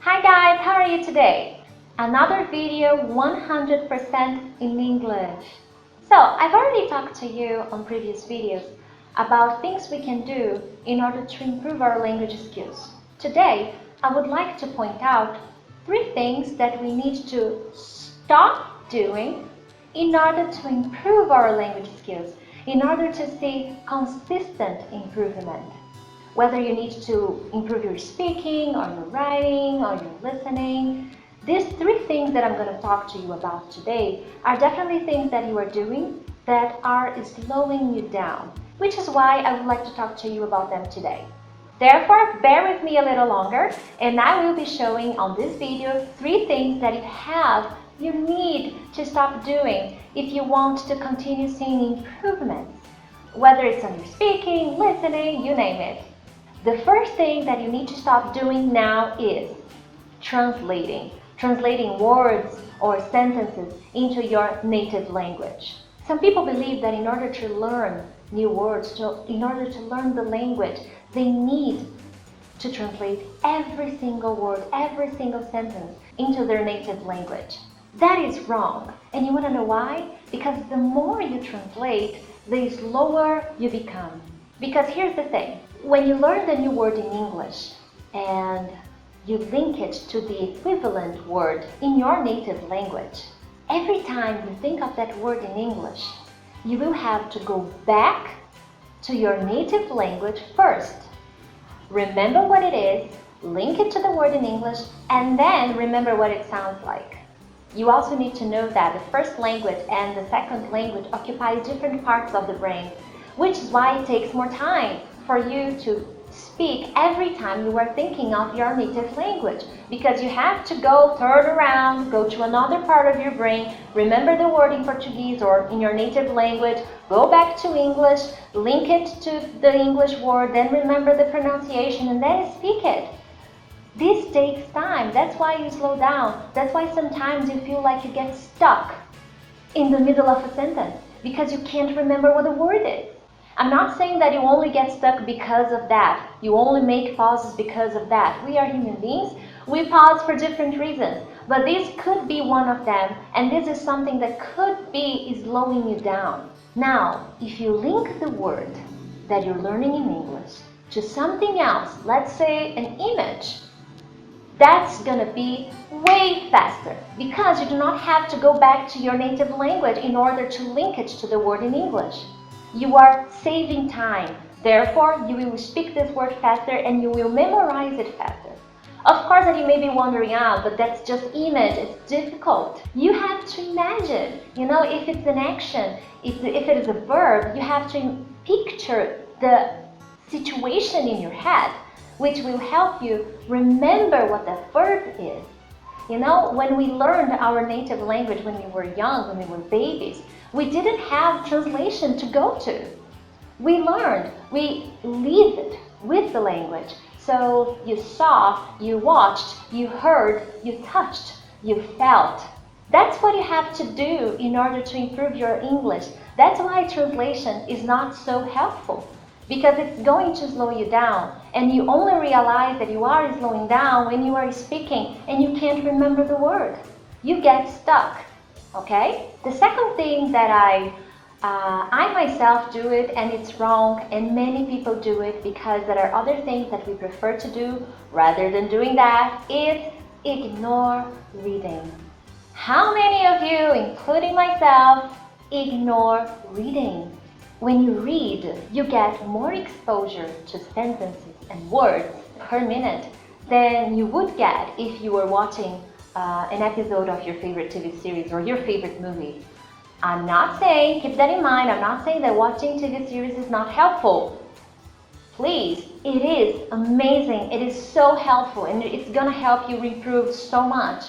Hi guys, how are you today? Another video 100% in English. So, I've already talked to you on previous videos about things we can do in order to improve our language skills. Today, I would like to point out 3 things that we need to stop doing in order to improve our language skills, in order to see consistent improvement. Whether you need to improve your speaking or your writing or your listening, these 3 things that I'm going to talk to you about today are definitely things that you are doing that are slowing you down, which is why I would like to talk to you about them today. Therefore, bear with me a little longer and I will be showing on this video 3 things that you need to stop doing if you want to continue seeing improvements, whether it's on your speaking, listening, you name it. The first thing that you need to stop doing now is translating words or sentences into your native language. Some people believe that in order to learn new words, in order to learn the language, they need to translate every single word, every single sentence into their native language. That is wrong. And you want to know why? Because the more you translate, the slower you become. Because here's the thing. When you learn the new word in English and you link it to the equivalent word in your native language, every time you think of that word in English, you will have to go back to your native language first. Remember what it is, link it to the word in English, and then remember what it sounds like. You also need to know that the first language and the second language occupy different parts of the brain, which is why it takes more time for you to speak every time you are thinking of your native language, because you have to turn around, go to another part of your brain, remember the word in Portuguese or in your native language, go back to English, link it to the English word, then remember the pronunciation and then speak it. This takes time. That's why you slow down. That's why sometimes you feel like you get stuck in the middle of a sentence because you can't remember what the word is. I'm not saying that you only get stuck because of that. You only make pauses because of that. We are human beings. We pause for different reasons. But this could be one of them, and this is something that could be slowing you down. Now, if you link the word that you're learning in English to something else, let's say an image, that's going to be way faster because you do not have to go back to your native language in order to link it to the word in English. You are saving time. Therefore, you will speak this word faster and you will memorize it faster. Of course, that you may be wondering, but that's just image, it's difficult. You have to imagine, if it's an action, if it is a verb, you have to picture the situation in your head, which will help you remember what the verb is. When we learned our native language when we were young, when we were babies, we didn't have translation to go to. We learned, we lived with the language. So you saw, you watched, you heard, you touched, you felt. That's what you have to do in order to improve your English. That's why translation is not so helpful, because it's going to slow you down, and you only realize that you are slowing down when you are speaking and you can't remember the word. You get stuck, okay? The second thing that I myself do it, and it's wrong, and many people do it because there are other things that we prefer to do rather than doing that, is ignore reading. How many of you, including myself, ignore reading? When you read, you get more exposure to sentences and words per minute than you would get if you were watching an episode of your favorite TV series or your favorite movie. I'm not saying, keep that in mind, I'm not saying that watching TV series is not helpful. Please, it is amazing, it is so helpful, and it's gonna help you improve so much.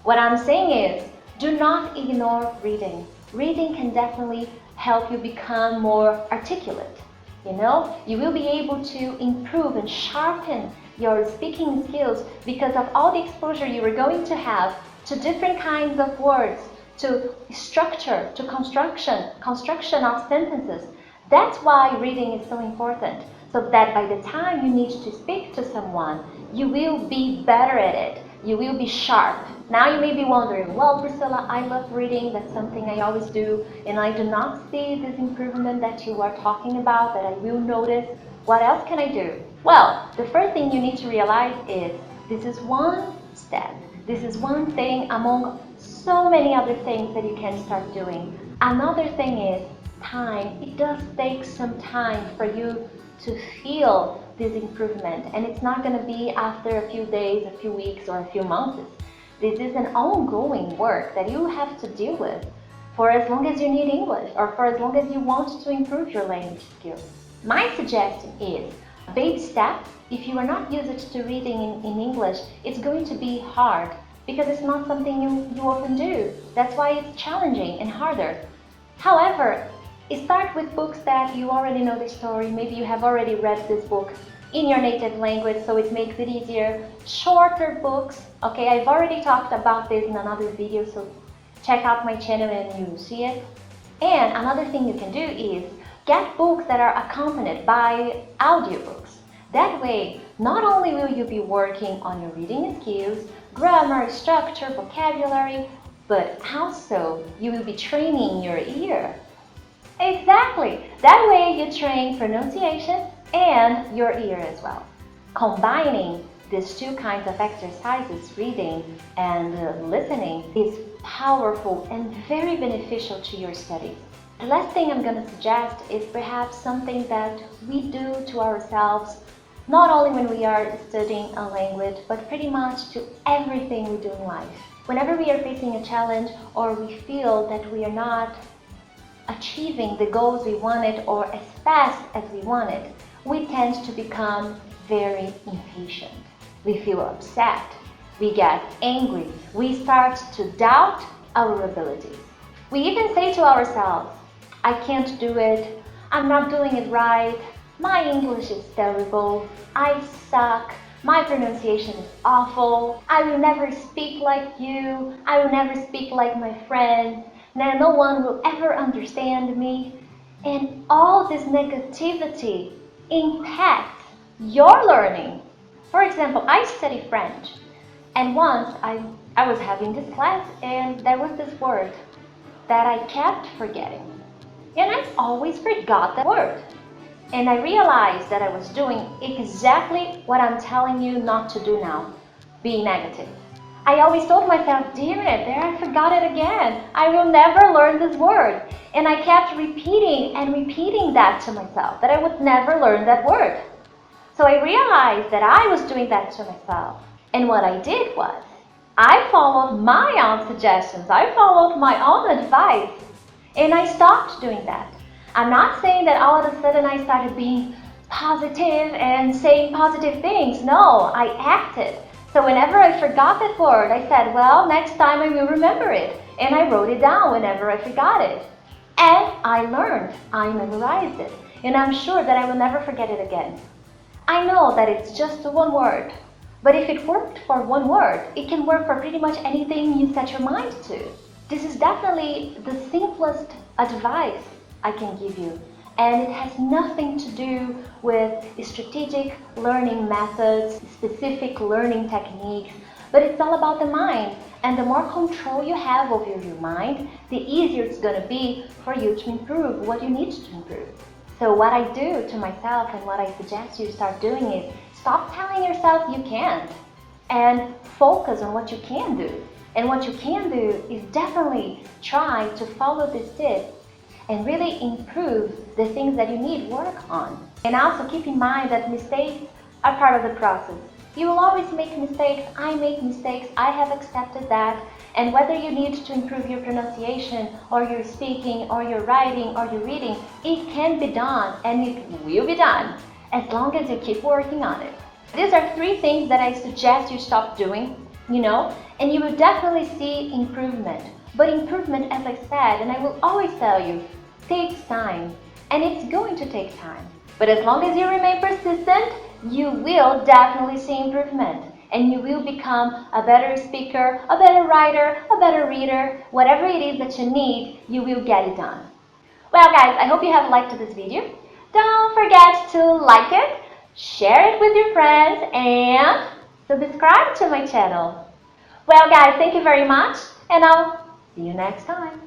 What I'm saying is, do not ignore reading. Reading can definitely help you become more articulate. You will be able to improve and sharpen your speaking skills because of all the exposure you are going to have to different kinds of words, to structure, to construction of sentences. That's why reading is so important, so that by the time you need to speak to someone, you will be better at it. You will be sharp. Now you may be wondering, well, Priscilla, I love reading. That's something I always do. And I do not see this improvement that you are talking about, that I will notice. What else can I do? Well, the first thing you need to realize is this is one step. This is one thing among so many other things that you can start doing. Another thing is time. It does take some time for you to feel this improvement, and it's not going to be after a few days, a few weeks, or a few months. This is an ongoing work that you have to deal with for as long as you need English, or for as long as you want to improve your language skills. My suggestion is baby steps. If you are not used to reading in English, it's going to be hard because it's not something you often do. That's why it's challenging and harder. However, start with books that you already know the story. Maybe you have already read this book in your native language, so it makes it easier. Shorter books. Okay, I've already talked about this in another video, so check out my channel and you'll see it. And another thing you can do is get books that are accompanied by audiobooks. That way, not only will you be working on your reading skills, grammar, structure, vocabulary, but also you will be training your ear. Exactly. That way you train pronunciation and your ear as well. Combining these two kinds of exercises, reading and listening, is powerful and very beneficial to your studies. The last thing I'm going to suggest is perhaps something that we do to ourselves, not only when we are studying a language, but pretty much to everything we do in life. Whenever we are facing a challenge or we feel that we are not achieving the goals we wanted or as fast as we wanted, we tend to become very impatient. We feel upset, we get angry, we start to doubt our abilities. We even say to ourselves, I can't do it, I'm not doing it right, my English is terrible, I suck, my pronunciation is awful, I will never speak like you, I will never speak like my friend, no one will ever understand me. And all this negativity impacts your learning. For example, I study French, and once I was having this class and there was this word that I kept forgetting. And I always forgot that word. And I realized that I was doing exactly what I'm telling you not to do now, being negative. I always told myself, damn it, there I forgot it again. I will never learn this word. And I kept repeating and repeating that to myself, that I would never learn that word. So I realized that I was doing that to myself. And what I did was, I followed my own suggestions. I followed my own advice. And I stopped doing that. I'm not saying that all of a sudden I started being positive and saying positive things. No, I acted. So whenever I forgot that word, I said, well, next time I will remember it. And I wrote it down whenever I forgot it. And I learned, I memorized it. And I'm sure that I will never forget it again. I know that it's just one word. But if it worked for one word, it can work for pretty much anything you set your mind to. This is definitely the simplest advice I can give you. And it has nothing to do with strategic learning methods, specific learning techniques, but it's all about the mind. And the more control you have over your mind, the easier it's going to be for you to improve what you need to improve. So what I do to myself and what I suggest you start doing is stop telling yourself you can't and focus on what you can do. And what you can do is definitely try to follow this tip and really improve the things that you need work on. And also keep in mind that mistakes are part of the process. You will always make mistakes. I make mistakes. I have accepted that. And whether you need to improve your pronunciation or your speaking or your writing or your reading, it can be done and it will be done as long as you keep working on it. These are 3 things that I suggest you stop doing, and you will definitely see improvement. But improvement, as I said, and I will always tell you, takes time, and it's going to take time. But as long as you remain persistent, you will definitely see improvement, and you will become a better speaker, a better writer, a better reader. Whatever it is that you need, you will get it done. Well guys, I hope you have liked this video. Don't forget to like it, share it with your friends, and subscribe to my channel. Well, guys, thank you very much, and I'll see you next time.